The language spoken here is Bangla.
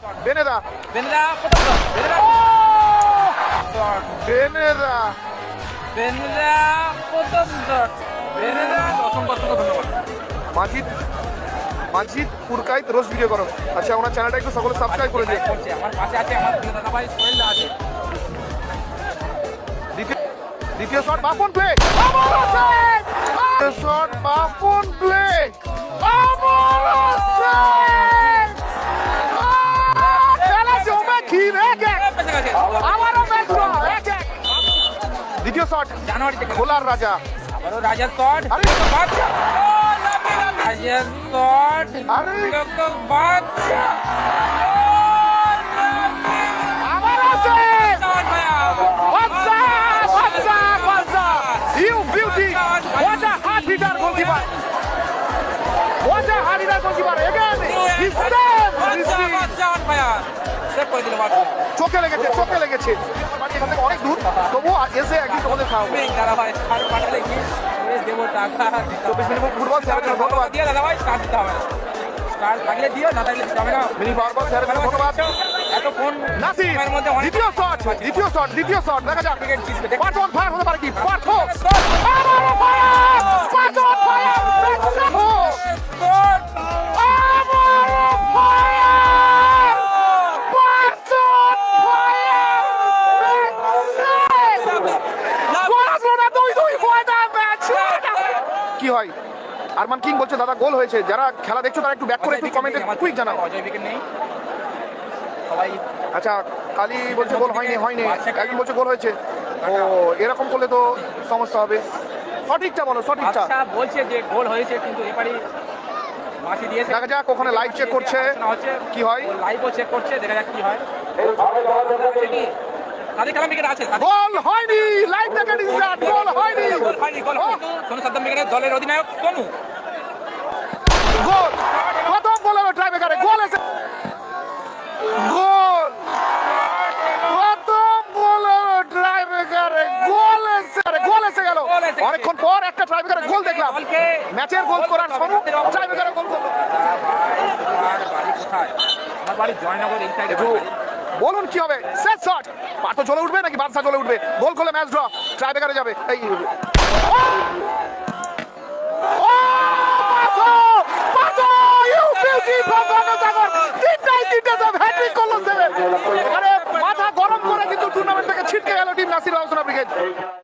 বেনেদা বেনেদা প্রথম শট বেনেদা বেনেদা বেনেদা প্রথম শট বেনেদা অসংখ্য ধন্যবাদ। মাজিদ পুরকাইত রোজ ভিডিও করো। আচ্ছা ওনার চ্যানেলটা একটু সকলে সাবস্ক্রাইব করে দিন। আমার পাশে আছে আমার প্রিয় দাদা ভাই সোহেল আছে। দ্বিতীয় shot Bapan play shot Bapan play দ্বিতীয় শট জানুয়ারি থেকে খোলার রাজা আবারও রাজার শট আরে বাচ্চা রাজার শট আরে বাচ্চা আবার আছে You beauty! What a hard hitter goalkeeper! What a hard hitter goalkeeper! Again, he saved! চোখে লেগেছে বাড়ি এখান থেকে অনেক দূর তবুও এসে একদিন তোমাদের খাওয়াবো। 24 মিনিট ফুটবল স্যারের জন্য ধন্যবাদ। মিনি পাওয়ার বল স্যারের জন্য ধন্যবাদ। নাসির দ্বিতীয় শট দেখা যাক পাঁচ অন ফায়ার হতে পারে কি পার্থ কি হয় আরমান কিং বলছে দাদা গোল হয়েছে। যারা খেলা দেখছো তারা একটু ব্যাক করে একটু কমেন্টে কুইক জানাও। আচ্ছা কালি বলছে গোল হয়নি একজন বলছে গোল হয়েছে। ও এরকম করলে তো সমস্যা হবে। সঠিকটা বলো সঠিকটা। আচ্ছা বলছে যে গোল হয়েছে কিন্তু এবারে মাটি দিয়েছে। দেখা যাক ওখানে লাইভ চেক করছে কি হয়। লাইভও চেক করছে দেখা যাক কি হয়। সাদিক কালাম বিকেট আছে গোল হয়নি লাইভ দেখে দিচ্ছে গোল হয়নি সোনু সাদ্দাম বিকেটের দলের অধিনায়ক সোনু গোল প্রথম গোল হলো ট্রাইবেকারে গোল এসে গোল প্রথম গোল হলো ট্রাইবেকারে গোল এসে গেল অনেকক্ষণ পর একটা ট্রাইবেকারে গোল দেখলাম। ম্যাচের গোল করার সোনু ট্রাইবেকারে গোল করলো। আমার বাড়ি জয়নগর এই সাইডে। বলুন কি হবে শেষ শট পার্থ জ্বলে উঠবে নাকি বার্সা জ্বলে উঠবে। গোল করলে ম্যাচ ড্র ট্রাইবেকারে যাবে। এই মাথা গরম করে কিন্তু টুর্নামেন্ট থেকে ছিটকে গেল টিম নাসির ব্রিগেড।